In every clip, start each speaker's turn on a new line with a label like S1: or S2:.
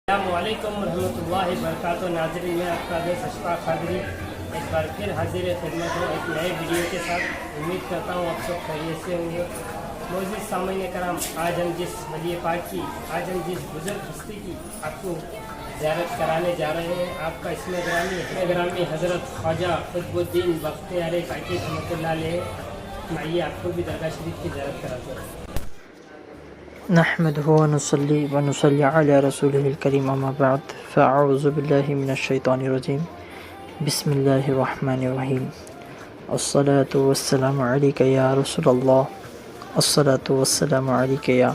S1: السلام ورحمۃ اللہ وبرکاتہ۔ ناظرین، میں آپ کا دوست اشفاق قادری ایک بار پھر حاضر خدمت ہوں ایک نئے ویڈیو کے ساتھ۔ امید کرتا ہوں آپ سب خیریت سے ہوں گے۔ معزز سامعین کرام، آج ہم جس ولی پاک کی، آج ہم جس بزرگ ہستی کی آپ کو زیارت کرانے جا رہے ہیں، آپ کا اسم گرامی حضرت خواجہ قطب الدین بختیار کاکی رحمۃ اللہ علیہ، آئیے آپ کو بھی درگاہ شریف کی زیارت کراتے ہیں۔
S2: نحمده ونصلي على رسوله الكريم اما بعد فاعوذ بالله من الشيطان الرجيم بسم الله الرحمن الرحيم الصلاة والسلام عليك يا رسول الله الصلاة والسلام عليك يا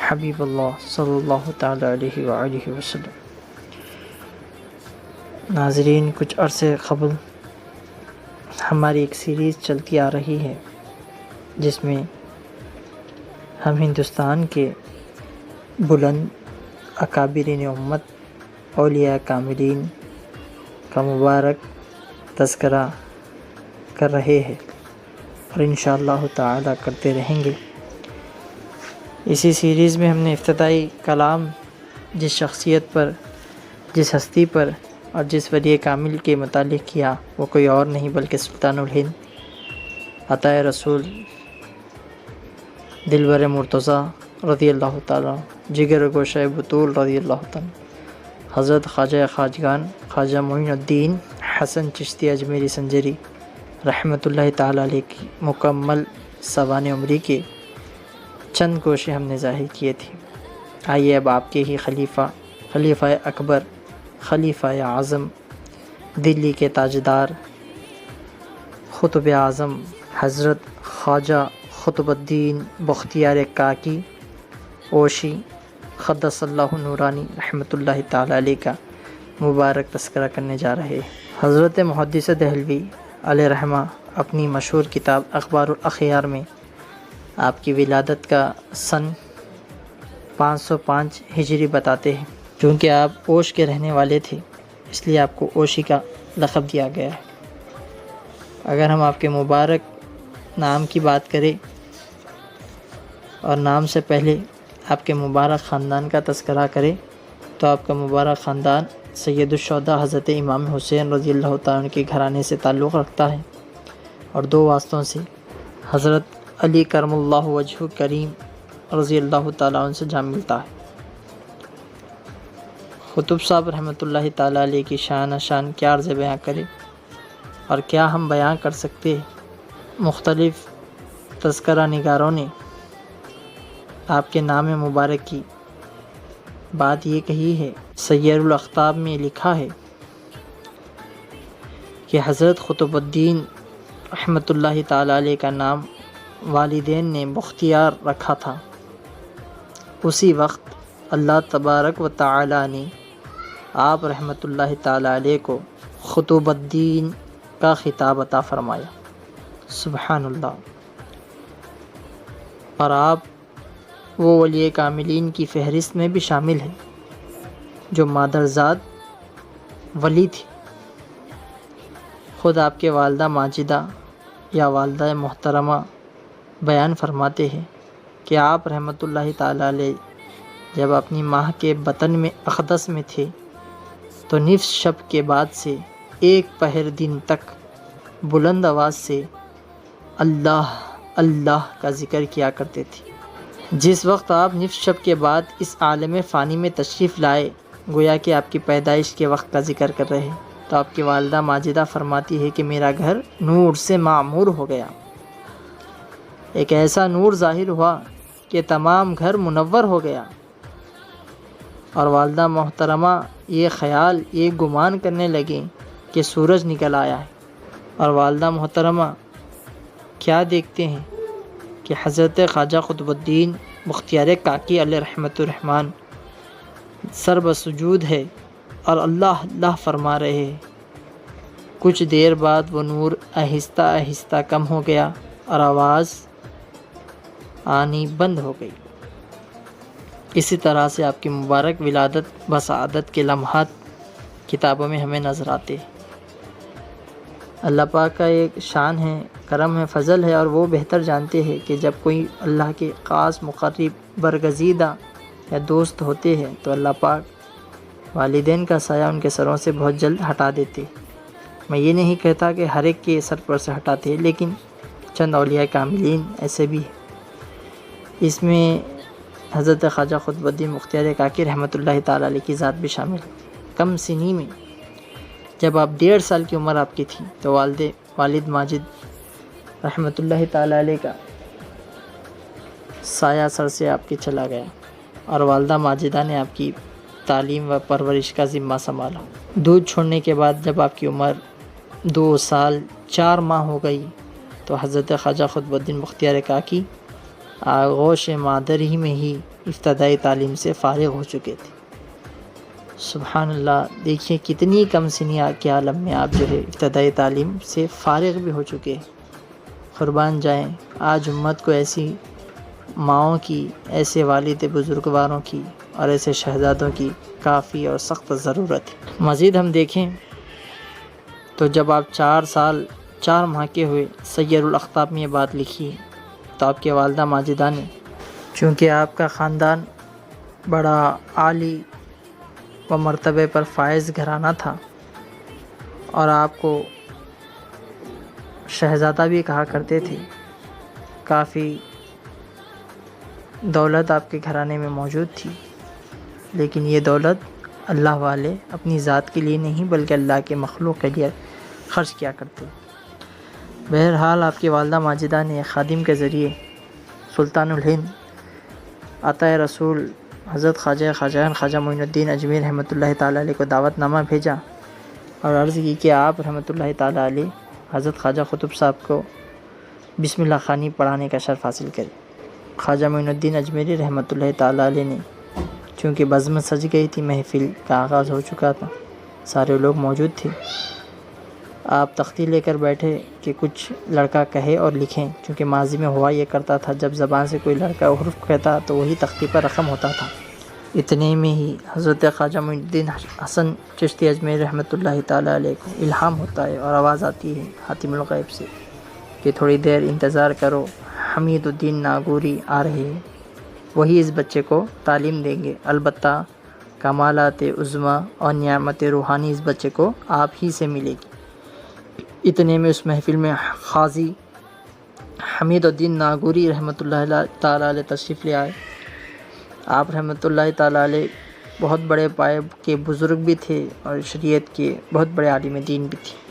S2: حبيب الله صلی اللہ تعالی علیہ وآلہ وسلم۔ ناظرین، کچھ عرصے قبل ہماری ایک سیریز چلتی آ رہی ہے جس میں ہم ہندوستان کے بلند اکابرین امت اولیاء کاملین کا مبارک تذکرہ کر رہے ہیں اور انشاءاللہ تعالی کرتے رہیں گے۔ اسی سیریز میں ہم نے افتتاحی کلام جس شخصیت پر، جس ہستی پر اور جس ولی کامل کے متعلق کیا وہ کوئی اور نہیں بلکہ سلطان الہند عطائے رسول دلبر مرتضیٰ رضی اللہ تعالیٰ، جگر گوشہ بطول رضی اللہ تعالیٰ، حضرت خواجہ خواجگان خواجہ معین الدین حسن چشتی اجمیری سنجری رحمۃ اللہ تعالیٰ علیہ کی مکمل سوانح عمری کے چند گوشے ہم نے ظاہر کیے تھے۔ آئیے اب آپ کے ہی خلیفہ اکبر، خلیفہ اعظم، دلی کے تاجدار، قطب اعظم حضرت خواجہ قطب الدین بختیار کاکی اوشی قدس اللہ نورانی رحمۃ اللہ تعالیٰ علیہ کا مبارک تذکرہ کرنے جا رہے ہیں۔ حضرت محدث دہلوی علیہ رحمہ اپنی مشہور کتاب اخبار الاخیار میں آپ کی ولادت کا سن 505 ہجری بتاتے ہیں۔ چونکہ آپ اوش کے رہنے والے تھے اس لیے آپ کو اوشی کا لقب دیا گیا ہے۔ اگر ہم آپ کے مبارک نام کی بات کریں اور نام سے پہلے آپ کے مبارک خاندان کا تذکرہ کریں تو آپ کا مبارک خاندان سید الشہداء حضرت امام حسین رضی اللہ تعالیٰ عنہ کے گھرانے سے تعلق رکھتا ہے اور دو واسطوں سے حضرت علی کرم اللہ وجہ کریم رضی اللہ تعالیٰ عنہ سے جا ملتا ہے۔ قطب صاحب رحمۃ اللہ تعالیٰ علیہ کی شان کیا عرض بیاں کرے اور کیا ہم بیان کر سکتے ہیں۔ مختلف تذکرہ نگاروں نے آپ کے نام مبارک کی بات یہ کہی ہے۔ سیر الاقطاب میں لکھا ہے کہ حضرت قطب الدین رحمۃ اللہ تعالیٰ علیہ کا نام والدین نے بختیار رکھا تھا۔ اسی وقت اللہ تبارک و تعالیٰ نے آپ رحمۃ اللہ تعالیٰ علیہ کو قطب الدین کا خطاب عطا فرمایا۔ سبحان اللہ۔ اور آپ وہ ولی کاملین کی فہرست میں بھی شامل ہے جو مادرزاد ولی تھی۔ خود آپ کے والدہ ماجدہ یا والدہ محترمہ بیان فرماتے ہیں کہ آپ رحمۃ اللہ تعالیٰ علیہ جب اپنی ماں کے بطن میں اقدس میں تھے تو نصف شب کے بعد سے ایک پہر دن تک بلند آواز سے اللہ اللہ کا ذکر کیا کرتے تھے۔ جس وقت آپ نصف شب کے بعد اس عالم فانی میں تشریف لائے، گویا کہ آپ کی پیدائش کے وقت کا ذکر کر رہے ہیں، تو آپ کی والدہ ماجدہ فرماتی ہے کہ میرا گھر نور سے معمور ہو گیا، ایک ایسا نور ظاہر ہوا کہ تمام گھر منور ہو گیا۔ اور والدہ محترمہ یہ خیال، یہ گمان کرنے لگیں کہ سورج نکل آیا ہے، اور والدہ محترمہ کیا دیکھتے ہیں کہ حضرت خواجہ قطب الدین بختیار کاکی علیہ رحمۃ الرحمن سر بسجود ہے اور اللہ اللہ فرما رہے ہیں۔ کچھ دیر بعد وہ نور آہستہ آہستہ کم ہو گیا اور آواز آنی بند ہو گئی۔ اسی طرح سے آپ کی مبارک ولادت بسعادت کے لمحات کتابوں میں ہمیں نظر آتے ہیں۔ اللہ پاک کا ایک شان ہے، کرم ہے، فضل ہے، اور وہ بہتر جانتے ہیں کہ جب کوئی اللہ کے خاص مقرب برگزیدہ یا دوست ہوتے ہیں تو اللہ پاک والدین کا سایہ ان کے سروں سے بہت جلد ہٹا دیتے۔ میں یہ نہیں کہتا کہ ہر ایک کے سر پر سے ہٹاتے، لیکن چند اولیاء کاملین ایسے بھی ہیں۔ اس میں حضرت خواجہ قطب الدین بختیار کاکی رحمۃ اللہ تعالیٰ علیہ کی ذات بھی شامل ہے۔ کم سنی میں جب آپ 1.5 سال کی عمر آپ کی تھی تو والد ماجد رحمۃ اللہ تعالیٰ علیہ کا سایہ سر سے آپ کے چلا گیا، اور والدہ ماجدہ نے آپ کی تعلیم و پرورش کا ذمہ سنبھالا۔ دودھ چھوڑنے کے بعد جب آپ کی عمر 2 سال 4 ماہ ہو گئی تو حضرت خواجہ قطب الدین بختیار کاکی آغوش مادر ہی میں ہی ابتدائی تعلیم سے فارغ ہو چکے تھے۔ سبحان اللہ، دیکھیے کتنی کم سنی کے عالم میں آپ جو ہے ابتدائی تعلیم سے فارغ بھی ہو چکے ہیں۔ قربان جائیں، آج امت کو ایسی ماؤں کی، ایسے والد بزرگواروں کی اور ایسے شہزادوں کی کافی اور سخت ضرورت ہے۔ مزید ہم دیکھیں تو جب آپ 4 سال 4 ماہ کے ہوئے، سیر الاقطاب میں یہ بات لکھی ہے، تو آپ کے والدہ ماجدہ نے، چونکہ آپ کا خاندان بڑا عالی و مرتبے پر فائز گھرانہ تھا اور آپ کو شہزادہ بھی کہا کرتے تھے، کافی دولت آپ کے گھرانے میں موجود تھی، لیکن یہ دولت اللہ والے اپنی ذات کے لیے نہیں بلکہ اللہ کے مخلوق کے لیے خرچ کیا کرتے۔ بہرحال آپ کی والدہ ماجدہ نے خادم کے ذریعے سلطان الہند عطا رسول حضرت خواجہ معین الدین اجمیر رحمۃ اللہ تعالیٰ علیہ کو دعوت نامہ بھیجا اور عرض کی کہ آپ رحمۃ اللہ تعالیٰ علیہ حضرت خواجہ قطب صاحب کو بسم اللہ خوانی پڑھانے کا شرف حاصل کرے۔ خواجہ معین الدین اجمیری رحمۃ اللہ تعالیٰ علیہ نے، چونکہ بزم سج گئی تھی، محفل کا آغاز ہو چکا تھا، سارے لوگ موجود تھے، آپ تختی لے کر بیٹھے کہ کچھ لڑکا کہے اور لکھیں، چونکہ ماضی میں ہوا یہ کرتا تھا جب زبان سے کوئی لڑکا حرف کہتا تو وہی تختی پر رقم ہوتا تھا۔ اتنے میں ہی حضرت خواجہ معین الدین حسن چشتی اجمیری رحمۃ اللہ تعالیٰ علیہ کو الہام ہوتا ہے اور آواز آتی ہے حاتم الغیب سے کہ تھوڑی دیر انتظار کرو، حمید الدین ناگوری آ رہے ہیں، وہی اس بچے کو تعلیم دیں گے، البتہ کمالات عظمیٰ اور نعمت روحانی اس بچے کو آپ ہی سے ملے گی۔ اتنے میں اس محفل میں قاضی حمید الدین ناگوری رحمۃ اللہ تعالیٰ علیہ تشریف لے آئے۔ آپ رحمۃ اللہ تعالیٰ علیہ بہت بڑے پائے کے بزرگ بھی تھے اور شریعت کے بہت بڑے عالم دین بھی تھے۔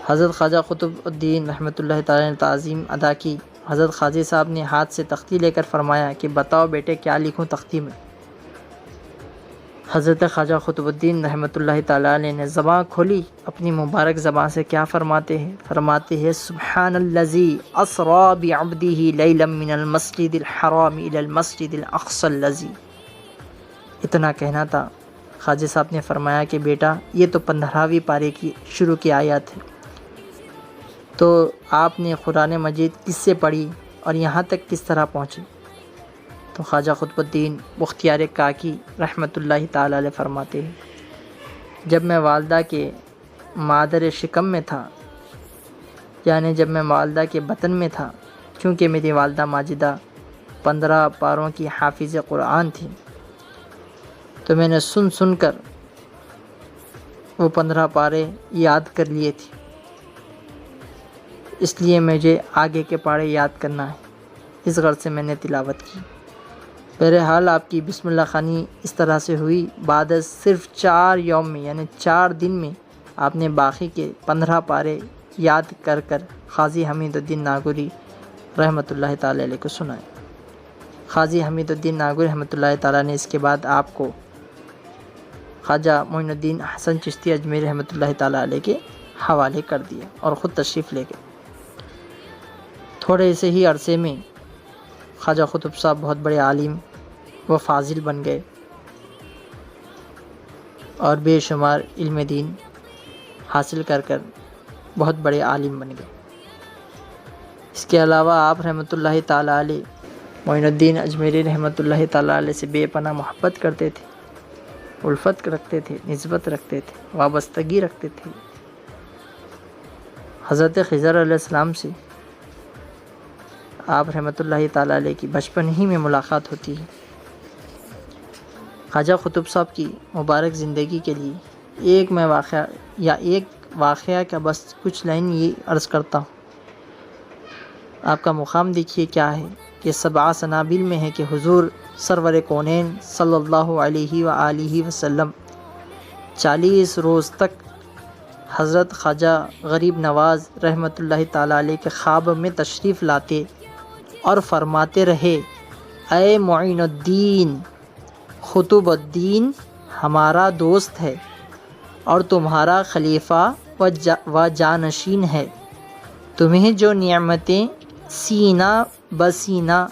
S2: حضرت خواجہ قطب الدین رحمۃ اللہ تعالیٰ نے تعظیم ادا کی۔ حضرت قاضی صاحب نے ہاتھ سے تختی لے کر فرمایا کہ بتاؤ بیٹے کیا لکھوں تختی میں؟ حضرت خواجہ قطب الدین رحمۃ اللہ تعالیٰ علیہ نے زبان کھولی، اپنی مبارک زبان سے کیا فرماتے ہیں سبحان الذی اسری بعبدہ لیلا من المسجد الحرام الی المسجد الاقصی الذی۔ اتنا کہنا تھا۔ خواجہ صاحب نے فرمایا کہ بیٹا یہ تو 15ویں پارے کی شروع کی آیت ہے، تو آپ نے قرآن مجید کس سے پڑھی اور یہاں تک کس طرح پہنچے؟ تو خواجہ قطب الدین بختیار کاکی رحمۃ اللہ تعالیٰ علیہ فرماتے ہیں، جب میں والدہ کے مادر شکم میں تھا، یعنی جب میں والدہ کے بطن میں تھا، چونکہ میری والدہ ماجدہ 15 پاروں کی حافظ قرآن تھی، تو میں نے سن کر وہ 15 پارے یاد کر لیے تھے، اس لیے مجھے آگے کے پارے یاد کرنا ہے، اس غرض سے میں نے تلاوت کی۔ بہرحال آپ کی بسم اللہ خوانی اس طرح سے ہوئی، بعد صرف 4 یوم میں یعنی 4 دن میں آپ نے باقی کے 15 پارے یاد کر قاضی حمید الدین ناگوری رحمۃ اللہ تعالیٰ علیہ کو سنائے۔ قاضی حمید الدین ناگوری رحمۃ اللہ تعالیٰ نے اس کے بعد آپ کو خواجہ معین الدین حسن چشتی اجمیری رحمۃ اللہ تعالیٰ علیہ کے حوالے کر دیا اور خود تشریف لے گئے۔ تھوڑے سے ہی عرصے میں خواجہ قطب صاحب بہت بڑے عالم و فاضل بن گئے اور بے شمار علم دین حاصل کر بہت بڑے عالم بن گئے۔ اس کے علاوہ آپ رحمۃ اللہ تعالیٰ علیہ معین الدین اجمیری رحمۃ اللہ تعالیٰ علیہ سے بے پناہ محبت کرتے تھے، الفت رکھتے تھے، نسبت رکھتے تھے، وابستگی رکھتے تھے۔ حضرت خضر علیہ السلام سے آپ رحمۃ اللہ تعالیٰ علیہ کی بچپن ہی میں ملاقات ہوتی ہے۔ خواجہ قطب صاحب کی مبارک زندگی کے لیے ایک واقعہ کا بس کچھ لائن یہ عرض کرتا ہوں۔ آپ کا مقام دیکھیے کیا ہے کہ 7 سنابل میں ہے کہ حضور سرور کونین صلی اللہ علیہ وآلہ وسلم 40 روز تک حضرت خواجہ غریب نواز رحمۃ اللہ تعالیٰ علیہ کے خواب میں تشریف لاتے اور فرماتے رہے، اے معین الدین، قطب الدین ہمارا دوست ہے اور تمہارا خلیفہ و جانشین ہے، تمہیں جو نعمتیں سینہ بسینہ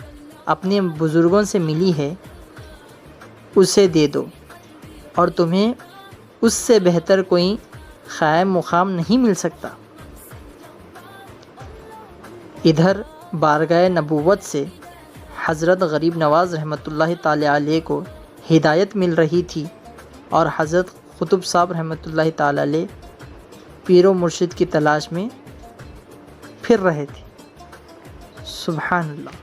S2: اپنے بزرگوں سے ملی ہے اسے دے دو، اور تمہیں اس سے بہتر کوئی قائم مقام نہیں مل سکتا۔ ادھر بارگاہ نبوت سے حضرت غریب نواز رحمۃ اللہ تعالی علیہ کو ہدایت مل رہی تھی اور حضرت قطب صاحب رحمۃ اللہ تعالی علیہ پیر و مرشد کی تلاش میں پھر رہے تھے۔ سبحان اللہ۔